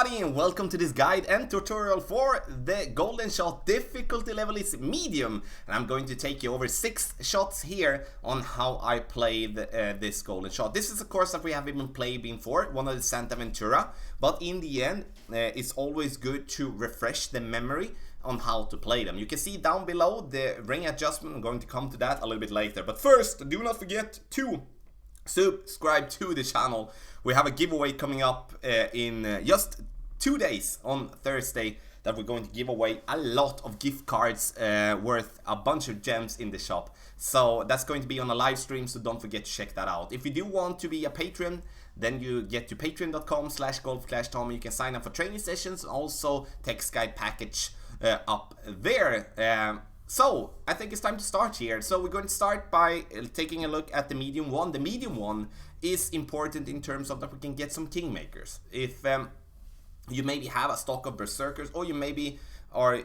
everybody, and welcome to this guide and tutorial for the golden shot. Difficulty level is medium, and I'm going to take you over 6 shots here on how I played this golden shot. This is a course that we haven't been playing before, one of the Santa Ventura, but in the end it's always good to refresh the memory on how to play them. You can see down below the ring adjustment. I'm going to come to that a little bit later, but first do not forget to subscribe to the channel. We have a giveaway coming up in just 2 days on Thursday that we're going to give away a lot of gift cards worth a bunch of gems in the shop. So that's going to be on a live stream, so don't forget to check that out. If you do want to be a patron, then you get to patreon.com/golf-tommy. You can sign up for training sessions, also text guide package up there. So, I think it's time to start here. So we're going to start by taking a look at the medium one. The medium one is important in terms of that we can get some kingmakers. If you maybe have a stock of berserkers, or you maybe are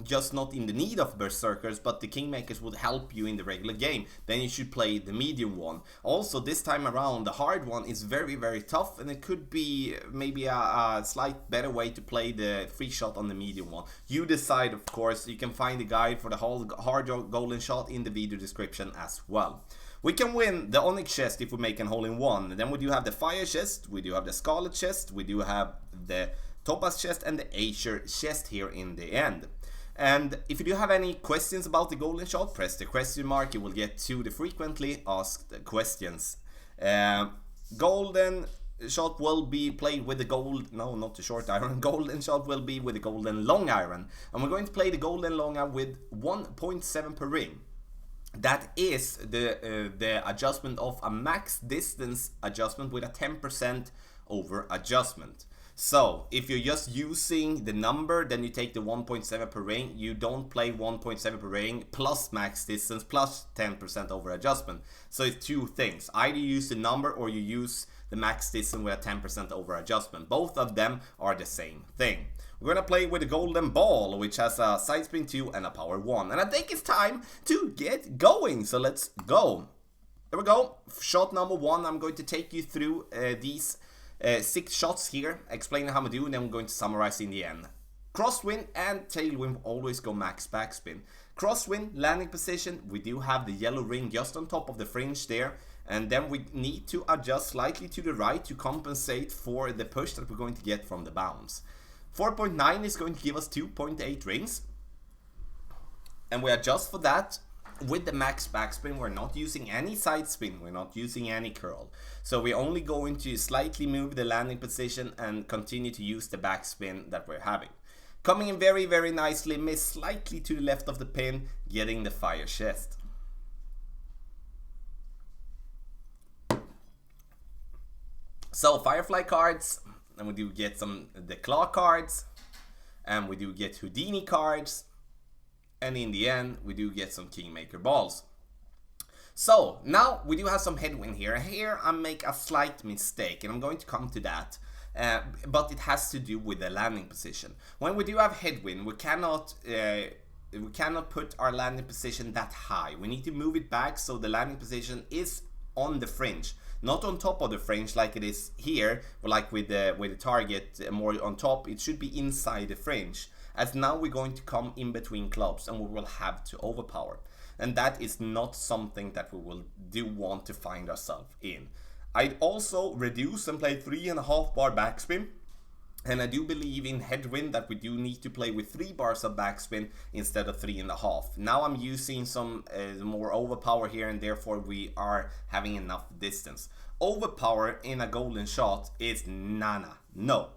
just not in the need of berserkers, but the kingmakers would help you in the regular game, then you should play the medium one. Also, this time around, the hard one is very tough, and it could be maybe a slight better way to play the free shot on the medium one. You decide, of course. You can find the guide for the whole hard golden shot in the video description as well. We can win the Onyx chest if we make a hole-in-one. Then we do have the fire chest, we do have the scarlet chest, we do have the topaz chest and the azure chest here in the end. And if you do have any questions about the golden shot, press the question mark. You will get to the frequently asked questions. Golden shot will be played with the gold, no, not the short iron. Golden shot will be with the golden long iron, and we're going to play the golden long iron with 1.7 per ring. That is the adjustment of a max distance adjustment with a 10% over adjustment. So if you're just using the number, then you take the 1.7 per ring. You don't play 1.7 per ring plus max distance plus 10% over adjustment. So it's two things. Either you use the number or you use the max distance with a 10% over adjustment. Both of them are the same thing. We're gonna play with the golden ball, which has a side spin 2 and a power 1. And I think it's time to get going. So let's go. There we go. Shot number 1. I'm going to take you through these 6 shots here, explaining how I do, and then we're going to summarize in the end. Crosswind and tailwind always go max backspin. Crosswind, landing position, we do have the yellow ring just on top of the fringe there, and then we need to adjust slightly to the right to compensate for the push that we're going to get from the bounce. 4.9 is going to give us 2.8 rings, and we adjust for that. With the max backspin, we're not using any side spin, we're not using any curl. So we're only going to slightly move the landing position and continue to use the backspin that we're having. Coming in very nicely, miss slightly to the left of the pin, getting the fire chest. So Firefly cards, and we do get the claw cards, and we do get Houdini cards. And in the end, we do get some Kingmaker balls. So, now we do have some headwind here. Here I make a slight mistake, and I'm going to come to that. But it has to do with the landing position. When we do have headwind, we cannot put our landing position that high. We need to move it back so the landing position is on the fringe. Not on top of the fringe like it is here, or like with the target more on top. It should be inside the fringe. As now we're going to come in between clubs and we will have to overpower. And that is not something that we will want to find ourselves in. I'd also reduce and play 3.5 bar backspin. And I do believe in headwind that we do need to play with 3 bars of backspin instead of 3.5. Now I'm using some more overpower here, and therefore we are having enough distance. Overpower in a golden shot is nana. No.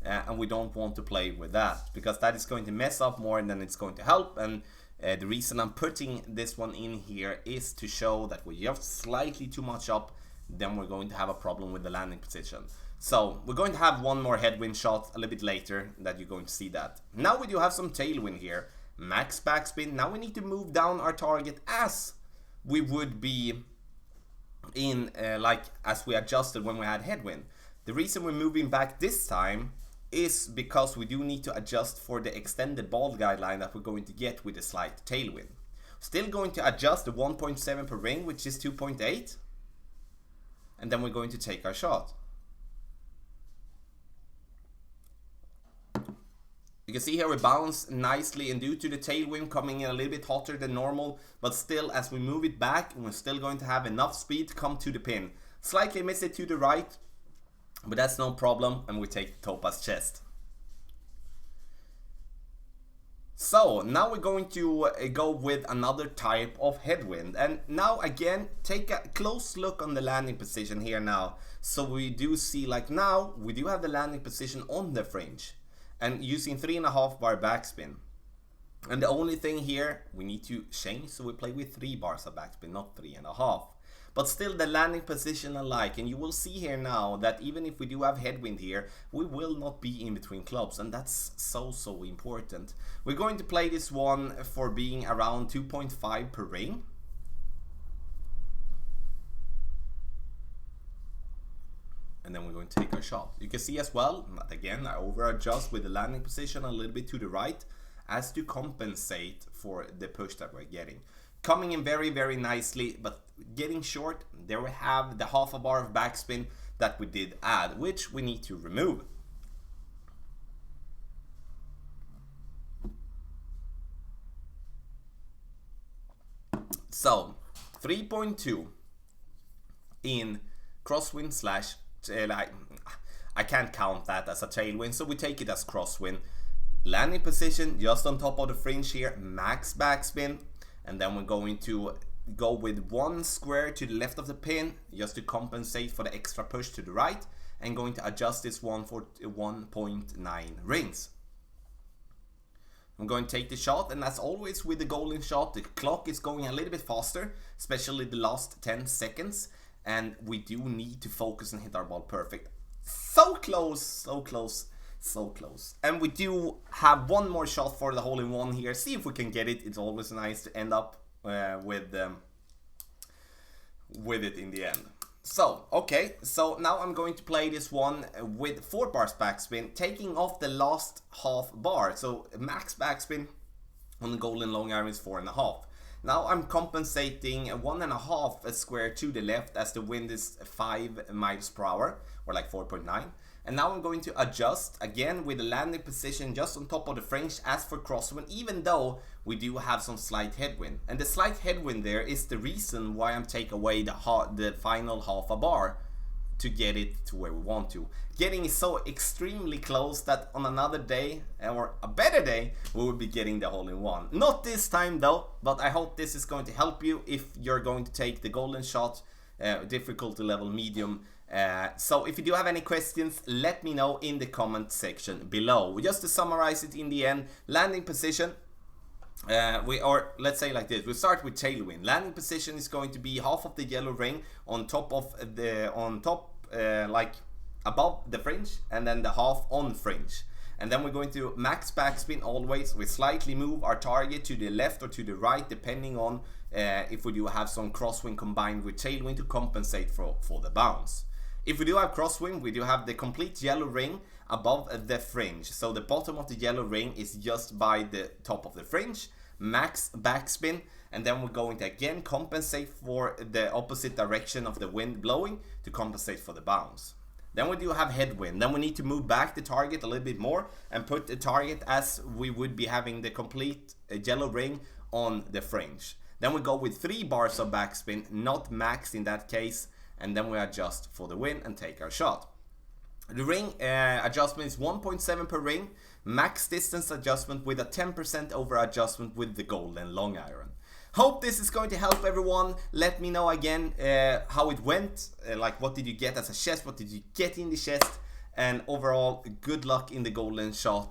And we don't want to play with that, because that is going to mess up more than it's going to help. And the reason I'm putting this one in here is to show that we have slightly too much up, then we're going to have a problem with the landing position. So we're going to have one more headwind shot a little bit later that you're going to see that. Now we do have some tailwind here. Max backspin. Now we need to move down our target as we would be in as we adjusted when we had headwind. The reason we're moving back this time is because we do need to adjust for the extended ball guideline that we're going to get with a slight tailwind. Still going to adjust the 1.7 per ring, which is 2.8, and then we're going to take our shot. You can see here we bounce nicely, and due to the tailwind coming in a little bit hotter than normal, but still as we move it back, we're still going to have enough speed to come to the pin. Slightly miss it to the right, but that's no problem, and we take the topaz chest. So now we're going to go with another type of headwind, and now again take a close look on the landing position here now. So we do see, like now we do have the landing position on the fringe and using 3.5 bar backspin, and the only thing here we need to change, so we play with 3 bars of backspin, not 3.5. But still the landing position alike, and you will see here now that even if we do have headwind here, we will not be in between clubs, and that's so important. We're going to play this one for being around 2.5 per ring. And then we're going to take our shot. You can see as well, again, I over adjust with the landing position a little bit to the right as to compensate for the push that we're getting. Coming in very nicely, but getting short. There we have the 1/2 bar of backspin that we did add, which we need to remove. So 3.2 in crosswind slash, I can't count that as a tailwind, so we take it as crosswind. Landing position just on top of the fringe here, max backspin. And then we're going to go with 1 square to the left of the pin just to compensate for the extra push to the right, and going to adjust this one for 1.9 rings. I'm going to take the shot, and as always with the golden shot, the clock is going a little bit faster, especially the last 10 seconds, and we do need to focus and hit our ball perfect. So close, so close. So close. And we do have one more shot for the hole-in-one here. See if we can get it. It's always nice to end up with it in the end. So, okay. So now I'm going to play this one with 4 bars backspin, taking off the last 1/2 bar. So max backspin on the golden long iron is 4.5. Now I'm compensating 1.5 square to the left as the wind is 5 miles per hour, or like 4.9. And now I'm going to adjust again with the landing position just on top of the fringe as for crosswind, even though we do have some slight headwind. And the slight headwind there is the reason why I'm taking away the final 1/2 bar to get it to where we want to. Getting it so extremely close that on another day, or a better day, we will be getting the hole-in-one. Not this time though, but I hope this is going to help you if you're going to take the golden shot, difficulty level medium. So if you do have any questions, let me know in the comment section below. Just to summarize it in the end, landing position, let's say like this, we start with tailwind. Landing position is going to be 1/2 of the yellow ring on top of the, like above the fringe, and then the 1/2 on fringe. And then we're going to max backspin always. We slightly move our target to the left or to the right, depending on if we do have some crosswind combined with tailwind to compensate for the bounce. If we do have crosswind, we do have the complete yellow ring above the fringe. So the bottom of the yellow ring is just by the top of the fringe. Max backspin, and then we're going to again compensate for the opposite direction of the wind blowing to compensate for the bounce. Then we do have headwind. Then we need to move back the target a little bit more and put the target as we would be having the complete yellow ring on the fringe. Then we go with 3 bars of backspin, not max in that case, and then we adjust for the wind and take our shot. The ring adjustment is 1.7 per ring, max distance adjustment with a 10% over adjustment with the golden long iron. Hope this is going to help everyone. Let me know again how it went, like what did you get as a chest, what did you get in the chest, and overall good luck in the golden shot.